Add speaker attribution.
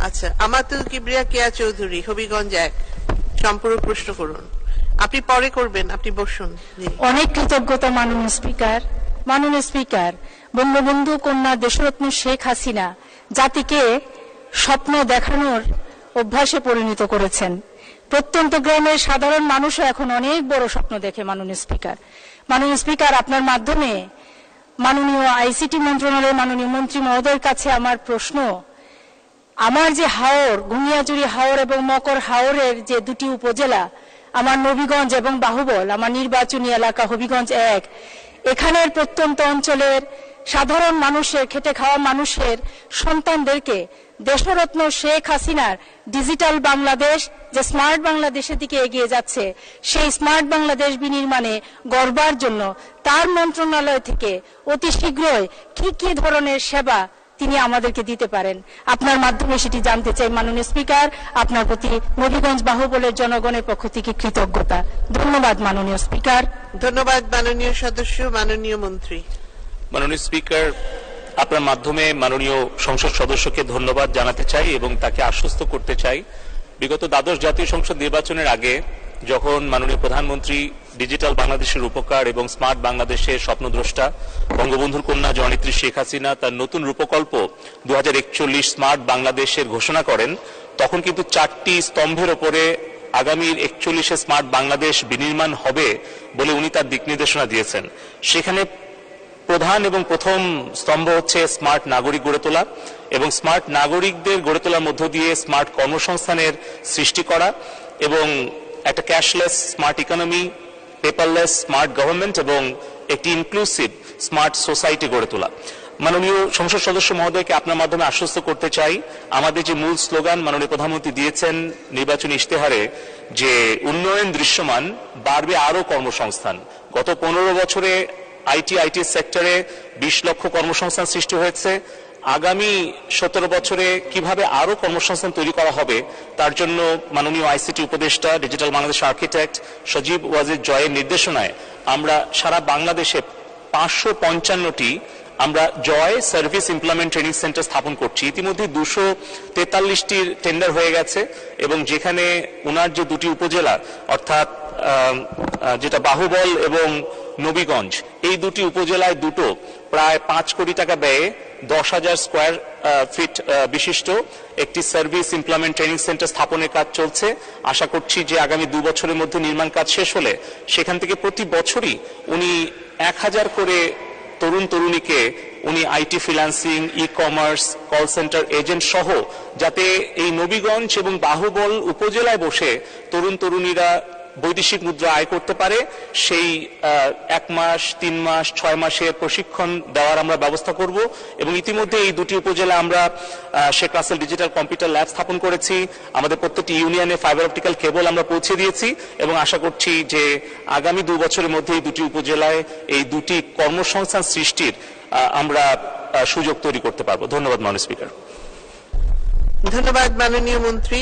Speaker 1: আচ্ছা, আমাতুল কিবরিয়া কেয়া চৌধুরী, হবিগঞ্জ 1, সম্পূরক প্রশ্ন করুন। আপনি পরে করবেন, আপনি বসুন।
Speaker 2: অনেক কৃতজ্ঞতা মাননীয় স্পিকার। মাননীয় স্পিকার, বঙ্গবন্ধু কন্যা দেশরত্ন শেখ হাসিনা জাতিকে স্বপ্ন দেখানোর অভ্যাসে পরিণত করেছেন। প্রত্যন্ত গ্রামের সাধারণ মানুষও এখন অনেক বড় স্বপ্ন দেখে। মাননীয় স্পিকার, আপনার মাধ্যমে মাননীয় আইসিটি মন্ত্রণালয়ের মাননীয় মন্ত্রী মহোদয়ের কাছে আমার প্রশ্ন, আমার যে হাওর, গুনিয়াজুড়ি হাওর এবং মকর হাওরের যে দুটি উপজেলা, আমার নবীগঞ্জ এবং বাহুবল, আমার নির্বাচনী এলাকা হবিগঞ্জ 1, এখানের প্রত্যন্ত অঞ্চলের সাধারণ মানুষের, খেটে খাওয়া মানুষের সন্তানদেরকে দেশরত্ন শেখ হাসিনার ডিজিটাল বাংলাদেশ, যে স্মার্ট বাংলাদেশের দিকে এগিয়ে যাচ্ছে, সেই স্মার্ট বাংলাদেশ বিনির্মাণে গড়বার জন্য তার মন্ত্রণালয় থেকে অতি শীঘ্রই কি কি ধরনের সেবা তিনি আমাদেরকে দিতে পারেন, আপনার মাধ্যমে সেটি জানতে চাই। মাননীয় স্পিকার, আপনার প্রতি নবীগঞ্জ বাহুবলের জনগণের পক্ষ থেকে কৃতজ্ঞতা। ধন্যবাদ মাননীয় স্পিকার।
Speaker 1: ধন্যবাদ মাননীয় সদস্য। মাননীয় মন্ত্রী।
Speaker 3: মাননীয় স্পিকার, আপনার মাধ্যমে মাননীয় সংসদ সদস্যকে ধন্যবাদ জানাতে চাই এবং তাকে আশ্বস্ত করতে চাই, বিগত দ্বাদশ জাতীয় সংসদ নির্বাচনের আগে যখন মাননীয় প্রধানমন্ত্রী ডিজিটাল বাংলাদেশের রূপকার এবং স্মার্ট বাংলাদেশের স্বপ্নদ্রষ্টা বঙ্গবন্ধুর কন্যা জননেত্রী শেখ হাসিনা তার নতুন রূপকল্প 2041 স্মার্ট বাংলাদেশের ঘোষণা করেন, তখন কিন্তু 4টি স্তম্ভের ওপরে আগামীর 41 স্মার্ট বাংলাদেশ বিনির্মাণ হবে বলে উনি তার দিক নির্দেশনা দিয়েছেন। সেখানে প্রধান এবং প্রথম স্তম্ভ হচ্ছে স্মার্ট নাগরিক গড়ে তোলা এবং স্মার্ট নাগরিকদের গড়ে তোলার মধ্য দিয়ে স্মার্ট কর্মসংস্থানের সৃষ্টি করা এবং একটা cashless smart economy, paperless smart government এবং একটি ইনক্লুসিভ স্মার্ট সোসাইটি গড়ে তোলা। মাননীয় সংসদ সদস্য মহোদয়কে আপনার মাধ্যমে আশ্বস্ত করতে চাই, আমাদের যে মূল স্লোগান মাননীয় প্রধানমন্ত্রী দিয়েছেন নির্বাচনী ইশতেহারে, যে উন্নয়ন দৃশ্যমান, বাড়বে আরো কর্মসংস্থান। গত 15 বছরে আইটি সেক্টরে 20 লক্ষ কর্মসংস্থান সৃষ্টি হয়েছে। আগামী 17 বছরে কিভাবে আরো কর্মসংস্থান তৈরি করা হবে তার জন্য মাননীয় আইসিটি উপদেষ্টা, ডিজিটাল বাংলাদেশ আর্কিটেক্ট সজীব ওয়াজিদ জয়ের নির্দেশনায় আমরা সারা বাংলাদেশে 555টি আমরা জয় সার্ভিস ইমপ্লয়মেন্ট ট্রেনিং সেন্টার স্থাপন করছি। ইতিমধ্যে 243টির টেন্ডার হয়ে গেছে এবং যেখানে ওনার যে দুটি উপজেলা অর্থাৎ যেটা বাহুবল এবং নবীগঞ্জ, এই দুটি উপজেলায় দুটো প্রায় 5 কোটি টাকা ব্যয়ে 10,000 স্কোয়ার ফিট বিশিষ্ট একটি সার্ভিস ইমপ্লয়মেন্ট ট্রেনিং সেন্টার স্থাপনের কাজ চলছে। আশা করছি যে আগামী 2 বছরের মধ্যে নির্মাণ কাজ শেষ হলে সেখান থেকে প্রতি বছরই উনি 1000 করে তরুণ তরুণীকে উনি IT freelancing, e commerce, call centre agent সহ যাতে এই নবীগঞ্জ এবং বাহুবল উপজেলায় বসে তরুণ তরুণীরা বৈদেশিক মুদ্রা আয় করতে পারে, সেই 1 মাস, 3 মাস, 6 মাসের প্রশিক্ষণ দেওয়ার আমরা ব্যবস্থা করব। এবং ইতিমধ্যে এই দুটি উপজেলা আমরা Sheikh Russel digital computer lab স্থাপন করেছি। আমাদের প্রত্যেকটি ইউনিয়নে ফাইবার অপটিক্যাল কেবল আমরা পৌঁছে দিয়েছি এবং আশা করছি যে আগামী 2 বছরের মধ্যে এই দুটি উপজেলায় এই দুটি কর্মসংস্থান সৃষ্টির আমরা সুযোগ তৈরি করতে পারবো। ধন্যবাদ মাননীয় স্পিকার।
Speaker 1: ধন্যবাদ মাননীয় মন্ত্রী।